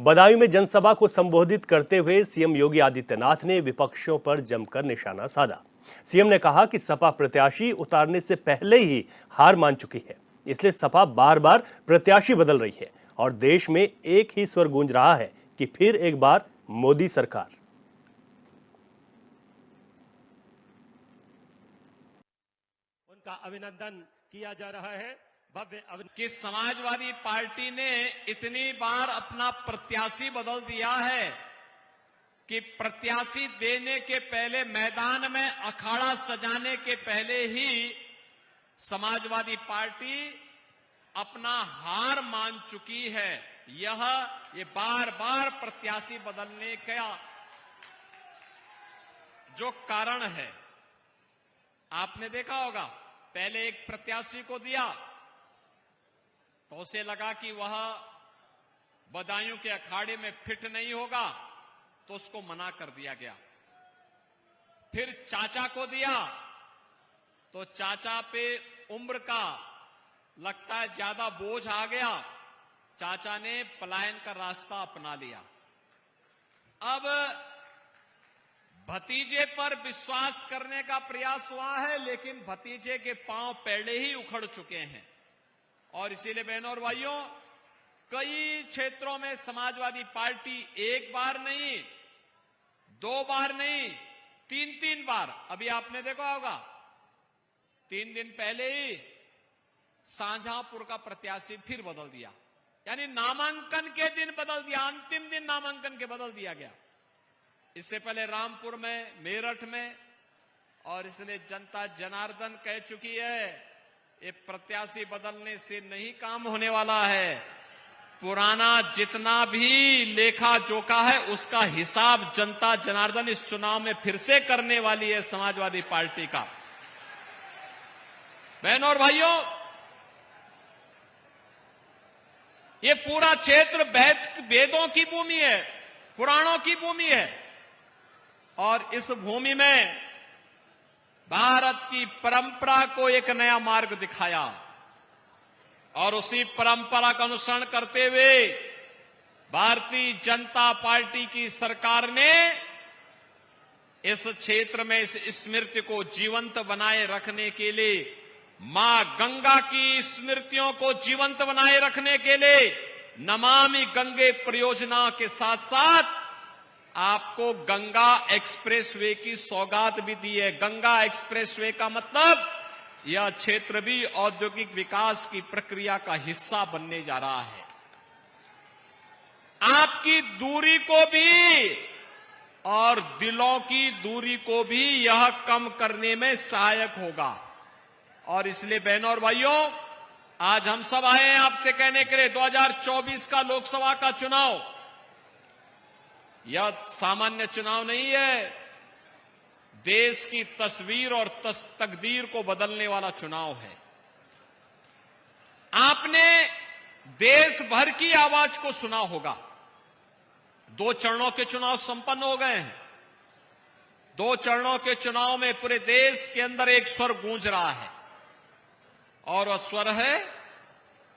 बदायूं में जनसभा को संबोधित करते हुए सीएम योगी आदित्यनाथ ने विपक्षों पर जमकर निशाना साधा। सीएम ने कहा कि सपा प्रत्याशी उतारने से पहले ही हार मान चुकी है, इसलिए सपा बार बार प्रत्याशी बदल रही है और देश में एक ही स्वर गूंज रहा है कि फिर एक बार मोदी सरकार। उनका अभिनंदन किया जा रहा है। कि समाजवादी पार्टी ने इतनी बार अपना प्रत्याशी बदल दिया है कि प्रत्याशी देने के पहले, मैदान में अखाड़ा सजाने के पहले ही समाजवादी पार्टी अपना हार मान चुकी है। ये बार बार प्रत्याशी बदलने का जो कारण है, आपने देखा होगा, पहले एक प्रत्याशी को दिया तो उसे लगा कि वह बदायूं के अखाड़े में फिट नहीं होगा, तो उसको मना कर दिया गया। फिर चाचा को दिया तो चाचा पे उम्र का लगता है ज्यादा बोझ आ गया, चाचा ने पलायन का रास्ता अपना लिया। अब भतीजे पर विश्वास करने का प्रयास हुआ है, लेकिन भतीजे के पांव पहले ही उखड़ चुके हैं। और इसीलिए बहनों और भाइयों, कई क्षेत्रों में समाजवादी पार्टी एक बार नहीं, दो बार नहीं, तीन बार, अभी आपने देखा होगा 3 दिन पहले ही शाहजहांपुर का प्रत्याशी फिर बदल दिया, यानी नामांकन के दिन बदल दिया, अंतिम दिन नामांकन के बदल दिया गया। इससे पहले रामपुर में, मेरठ में, और इसलिए जनता जनार्दन कह चुकी है ये प्रत्याशी बदलने से नहीं काम होने वाला है। पुराना जितना भी लेखा जोखा है उसका हिसाब जनता जनार्दन इस चुनाव में फिर से करने वाली है समाजवादी पार्टी का। बहनों और भाइयों, ये पूरा क्षेत्र वेदों की भूमि है, पुराणों की भूमि है, और इस भूमि में भारत की परंपरा को एक नया मार्ग दिखाया, और उसी परंपरा का अनुसरण करते हुए भारतीय जनता पार्टी की सरकार ने इस क्षेत्र में इस स्मृति को जीवंत बनाए रखने के लिए, मां गंगा की स्मृतियों को जीवंत बनाए रखने के लिए नमामि गंगे परियोजना के साथ साथ आपको गंगा एक्सप्रेसवे की सौगात भी दी है। गंगा एक्सप्रेसवे का मतलब यह क्षेत्र भी औद्योगिक विकास की प्रक्रिया का हिस्सा बनने जा रहा है। आपकी दूरी को भी और दिलों की दूरी को भी यह कम करने में सहायक होगा। और इसलिए बहनों और भाइयों, आज हम सब आए हैं आपसे कहने के लिए 2024 का लोकसभा का चुनाव यह सामान्य चुनाव नहीं है, देश की तस्वीर और तकदीर को बदलने वाला चुनाव है। आपने देश भर की आवाज को सुना होगा। 2 चरणों के चुनाव संपन्न हो गए हैं। 2 चरणों के चुनाव में पूरे देश के अंदर एक स्वर गूंज रहा है, और वह स्वर है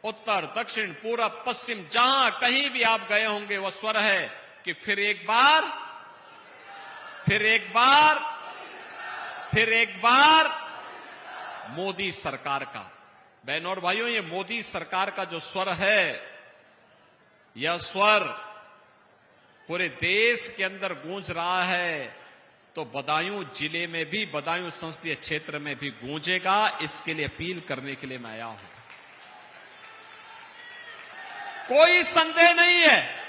उत्तर, दक्षिण, पूरब, पश्चिम, जहां कहीं भी आप गए होंगे, वह स्वर है कि फिर एक बार मोदी सरकार का। बहनों और भाइयों, ये मोदी सरकार का जो स्वर है, यह स्वर पूरे देश के अंदर गूंज रहा है, तो बदायूं जिले में भी, बदायूं संसदीय क्षेत्र में भी गूंजेगा। इसके लिए अपील करने के लिए मैं आया हूं। कोई संदेह नहीं है,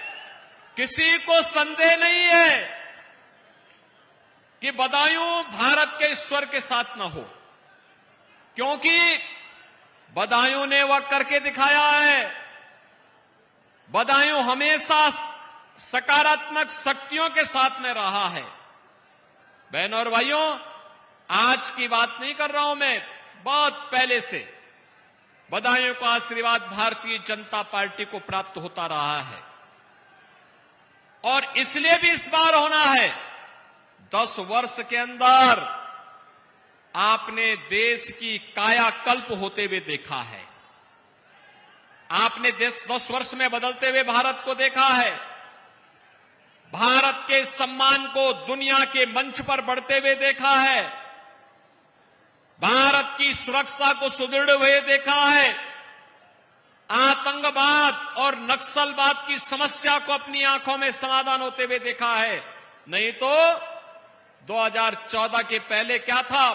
किसी को संदेह नहीं है कि बदायूं भारत के स्वर के साथ न हो, क्योंकि बदायूं ने वह करके दिखाया है। बदायूं हमेशा सकारात्मक शक्तियों के साथ में रहा है। बहनों और भाइयों, आज की बात नहीं कर रहा हूं मैं, बहुत पहले से बदायूं का आशीर्वाद भारतीय जनता पार्टी को प्राप्त होता रहा है, और इसलिए भी इस बार होना है। 10 वर्ष के अंदर आपने देश की कायाकल्प होते हुए देखा है। आपने 10 वर्ष में बदलते हुए भारत को देखा है। भारत के सम्मान को दुनिया के मंच पर बढ़ते हुए देखा है, भारत की सुरक्षा को सुदृढ़ हुए देखा है, आतंकवाद और नक्सलवाद की समस्या को अपनी आंखों में समाधान होते हुए देखा है। नहीं तो 2014 के पहले क्या था,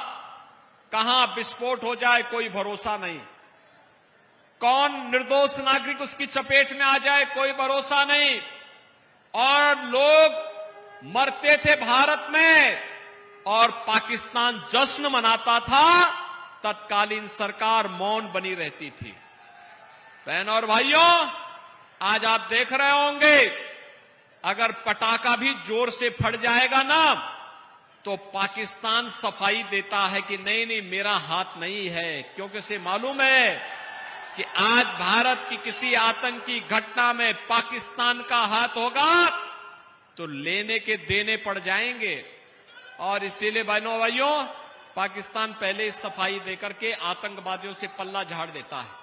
कहां विस्फोट हो जाए कोई भरोसा नहीं, कौन निर्दोष नागरिक उसकी चपेट में आ जाए कोई भरोसा नहीं, और लोग मरते थे भारत में और पाकिस्तान जश्न मनाता था, तत्कालीन सरकार मौन बनी रहती थी। बहनों और भाइयों, आज आप देख रहे होंगे अगर पटाखा भी जोर से फट जाएगा ना तो पाकिस्तान सफाई देता है कि नहीं नहीं मेरा हाथ नहीं है, क्योंकि उसे मालूम है कि आज भारत की किसी आतंकी घटना में पाकिस्तान का हाथ होगा तो लेने के देने पड़ जाएंगे। और इसीलिए बहनों भाइयों, पाकिस्तान पहले सफाई देकर के आतंकवादियों से पल्ला झाड़ देता है।